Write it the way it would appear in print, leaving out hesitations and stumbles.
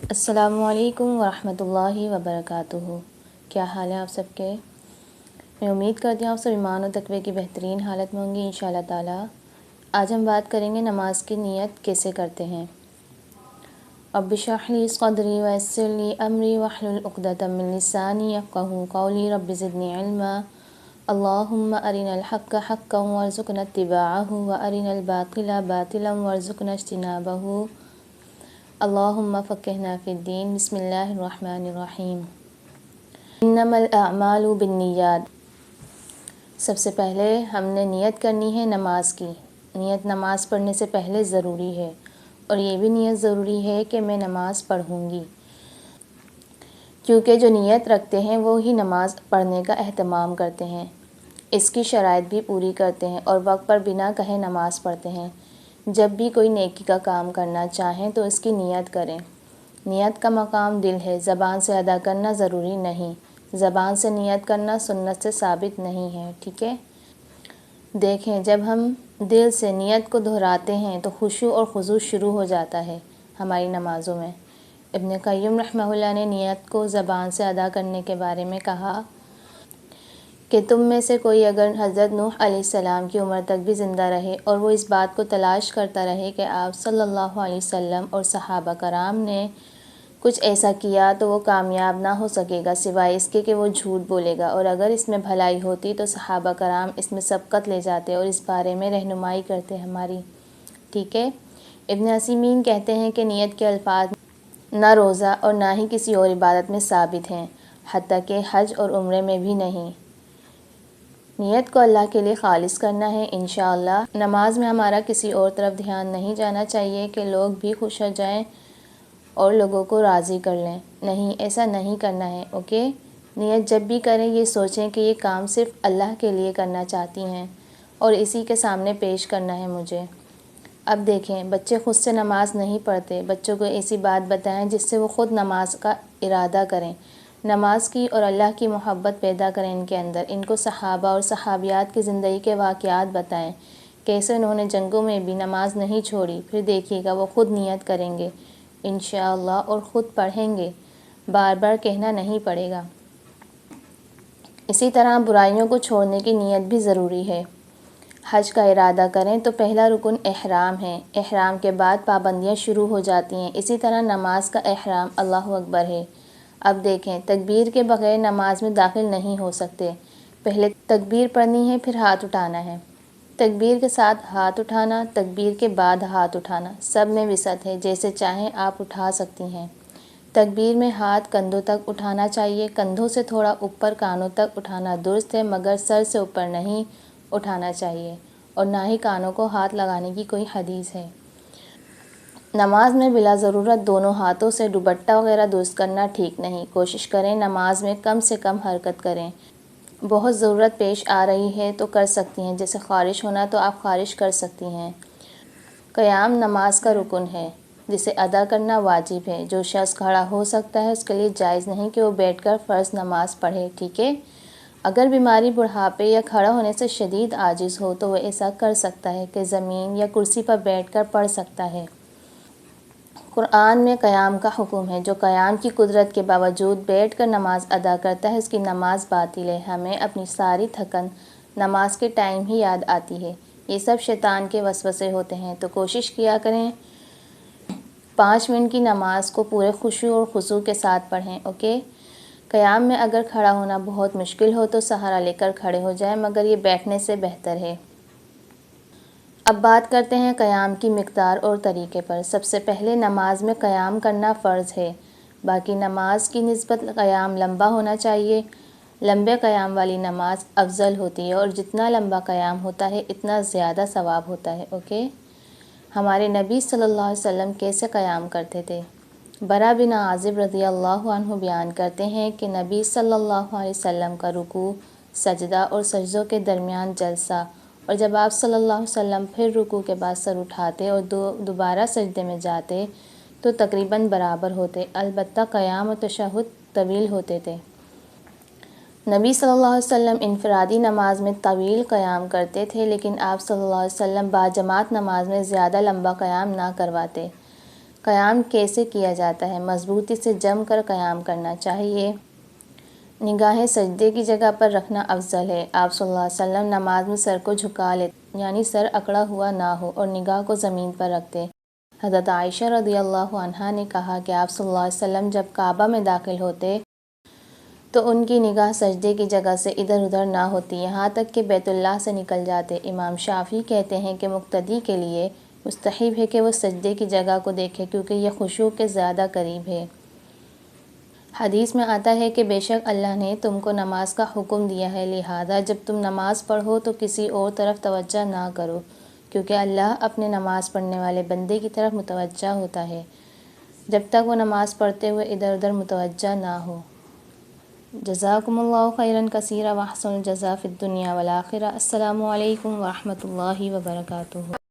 السلام علیکم ورحمۃ اللہ وبرکاتہ۔ کیا حال ہے آپ سب کے؟ میں امید کرتی ہوں آپ سب ایمان و تقوی کی بہترین حالت میں ہوں گی انشاءاللہ تعالی۔ آج ہم بات کریں گے نماز کی نیت کیسے کرتے ہیں۔ رب اشرح لی صدری ویسر لی امری واحلل عقدۃ من لسانی یفقہوا قولی رب زدنی علما۔ اللہم ارنا الحق حقا وارزقنا اتباعہ وارنا الباطل باطلا وارزقنا اجتنابہ۔ اللہم فقہنا فی الدین۔ بسم اللہ الرحمن الرحیم۔ انما الاعمال بالنیات۔ سب سے پہلے ہم نے نیت کرنی ہے نماز کی۔ نیت نماز پڑھنے سے پہلے ضروری ہے، اور یہ بھی نیت ضروری ہے کہ میں نماز پڑھوں گی، کیونکہ جو نیت رکھتے ہیں وہی نماز پڑھنے کا اہتمام کرتے ہیں، اس کی شرائط بھی پوری کرتے ہیں اور وقت پر بنا کہے نماز پڑھتے ہیں۔ جب بھی کوئی نیکی کا کام کرنا چاہیں تو اس کی نیت کریں۔ نیت کا مقام دل ہے، زبان سے ادا کرنا ضروری نہیں۔ زبان سے نیت کرنا سنت سے ثابت نہیں ہے، ٹھیک ہے؟ دیکھیں، جب ہم دل سے نیت کو دہراتے ہیں تو خشوع اور خضوع شروع ہو جاتا ہے ہماری نمازوں میں۔ ابن قیم رحمہ اللہ نے نیت کو زبان سے ادا کرنے کے بارے میں کہا کہ تم میں سے کوئی اگر حضرت نوح علیہ السلام کی عمر تک بھی زندہ رہے اور وہ اس بات کو تلاش کرتا رہے کہ آپ صلی اللہ علیہ وسلم اور صحابہ کرام نے کچھ ایسا کیا تو وہ کامیاب نہ ہو سکے گا سوائے اس کے کہ وہ جھوٹ بولے گا، اور اگر اس میں بھلائی ہوتی تو صحابہ کرام اس میں سبقت لے جاتے اور اس بارے میں رہنمائی کرتے ہماری، ٹھیک ہے؟ ابن عثیمین کہتے ہیں کہ نیت کے الفاظ نہ روزہ اور نہ ہی کسی اور عبادت میں ثابت ہیں، حتیٰ کہ حج اور عمرے میں بھی نہیں۔ نیت کو اللہ کے لیے خالص کرنا ہے انشاءاللہ۔ نماز میں ہمارا کسی اور طرف دھیان نہیں جانا چاہیے کہ لوگ بھی خوش ہو جائیں اور لوگوں کو راضی کر لیں، نہیں، ایسا نہیں کرنا ہے، اوکے؟ نیت جب بھی کریں یہ سوچیں کہ یہ کام صرف اللہ کے لیے کرنا چاہتی ہیں اور اسی کے سامنے پیش کرنا ہے مجھے۔ اب دیکھیں، بچے خود سے نماز نہیں پڑھتے، بچوں کو ایسی بات بتائیں جس سے وہ خود نماز کا ارادہ کریں، نماز کی اور اللہ کی محبت پیدا کریں ان کے اندر۔ ان کو صحابہ اور صحابیات کی زندگی کے واقعات بتائیں، کیسے انہوں نے جنگوں میں بھی نماز نہیں چھوڑی، پھر دیکھیے گا وہ خود نیت کریں گے انشاءاللہ اور خود پڑھیں گے، بار بار کہنا نہیں پڑے گا۔ اسی طرح برائیوں کو چھوڑنے کی نیت بھی ضروری ہے۔ حج کا ارادہ کریں تو پہلا رکن احرام ہے، احرام کے بعد پابندیاں شروع ہو جاتی ہیں۔ اسی طرح نماز کا احرام اللہ اکبر ہے۔ اب دیکھیں، تکبیر کے بغیر نماز میں داخل نہیں ہو سکتے، پہلے تکبیر پڑھنی ہے پھر ہاتھ اٹھانا ہے، تکبیر کے ساتھ ہاتھ اٹھانا، تکبیر کے بعد ہاتھ اٹھانا، سب میں وسعت ہے، جیسے چاہیں آپ اٹھا سکتی ہیں۔ تکبیر میں ہاتھ کندھوں تک اٹھانا چاہیے، کندھوں سے تھوڑا اوپر کانوں تک اٹھانا درست ہے، مگر سر سے اوپر نہیں اٹھانا چاہیے، اور نہ ہی کانوں کو ہاتھ لگانے کی کوئی حدیث ہے۔ نماز میں بلا ضرورت دونوں ہاتھوں سے دوپٹہ وغیرہ درست کرنا ٹھیک نہیں۔ کوشش کریں نماز میں کم سے کم حرکت کریں۔ بہت ضرورت پیش آ رہی ہے تو کر سکتی ہیں، جیسے خارش ہونا تو آپ خارش کر سکتی ہیں۔ قیام نماز کا رکن ہے جسے ادا کرنا واجب ہے۔ جو شخص کھڑا ہو سکتا ہے اس کے لیے جائز نہیں کہ وہ بیٹھ کر فرض نماز پڑھے، ٹھیک ہے؟ اگر بیماری، بڑھاپے یا کھڑا ہونے سے شدید عاجز ہو تو وہ ایسا کر سکتا ہے کہ زمین یا کرسی پر بیٹھ کر پڑھ سکتا ہے۔ قرآن میں قیام کا حکم ہے۔ جو قیام کی قدرت کے باوجود بیٹھ کر نماز ادا کرتا ہے اس کی نماز باطل ہے۔ ہمیں اپنی ساری تھکن نماز کے ٹائم ہی یاد آتی ہے۔ یہ سب شیطان کے وسوسے ہوتے ہیں، تو کوشش کیا کریں 5 منٹ کی نماز کو پورے خشوع اور خضوع کے ساتھ پڑھیں، اوکے؟ قیام میں اگر کھڑا ہونا بہت مشکل ہو تو سہارا لے کر کھڑے ہو جائیں، مگر یہ بیٹھنے سے بہتر ہے۔ اب بات کرتے ہیں قیام کی مقدار اور طریقے پر۔ سب سے پہلے نماز میں قیام کرنا فرض ہے، باقی نماز کی نسبت قیام لمبا ہونا چاہیے۔ لمبے قیام والی نماز افضل ہوتی ہے، اور جتنا لمبا قیام ہوتا ہے اتنا زیادہ ثواب ہوتا ہے، اوکے؟ ہمارے نبی صلی اللہ علیہ وسلم کیسے قیام کرتے تھے؟ برا بن عازب رضی اللہ عنہ بیان کرتے ہیں کہ نبی صلی اللہ علیہ وسلم کا رکوع، سجدہ اور سجدوں کے درمیان جلسہ، اور جب آپ صلی اللہ علیہ وسلم پھر رکوع کے بعد سر اٹھاتے اور دوبارہ سجدے میں جاتے تو تقریباً برابر ہوتے، البتہ قیام و تشہد طویل ہوتے تھے۔ نبی صلی اللہ علیہ وسلم انفرادی نماز میں طویل قیام کرتے تھے، لیکن آپ صلی اللہ علیہ وسلم باجماعت نماز میں زیادہ لمبا قیام نہ کرواتے۔ قیام کیسے کیا جاتا ہے؟ مضبوطی سے جم کر قیام کرنا چاہیے۔ نگاہیں سجدے کی جگہ پر رکھنا افضل ہے۔ آپ صلی اللہ علیہ وسلم نماز میں سر کو جھکا لیتے، یعنی سر اکڑا ہوا نہ ہو، اور نگاہ کو زمین پر رکھتے۔ حضرت عائشہ رضی اللہ عنہا نے کہا کہ آپ صلی اللہ علیہ وسلم جب کعبہ میں داخل ہوتے تو ان کی نگاہ سجدے کی جگہ سے ادھر ادھر نہ ہوتی، یہاں تک کہ بیت اللہ سے نکل جاتے۔ امام شافعی کہتے ہیں کہ مقتدی کے لیے مستحب ہے کہ وہ سجدے کی جگہ کو دیکھے، کیونکہ یہ خشوع کے زیادہ قریب ہے۔ حدیث میں آتا ہے کہ بے شک اللہ نے تم کو نماز کا حکم دیا ہے، لہذا جب تم نماز پڑھو تو کسی اور طرف توجہ نہ کرو، کیونکہ اللہ اپنے نماز پڑھنے والے بندے کی طرف متوجہ ہوتا ہے جب تک وہ نماز پڑھتے ہوئے ادھر ادھر متوجہ نہ ہو۔ جزاکم اللہ خیرا کثیرا واحسن الجزاء فی الدنیا والآخرہ۔ السلام علیکم ورحمۃ اللہ وبرکاتہ۔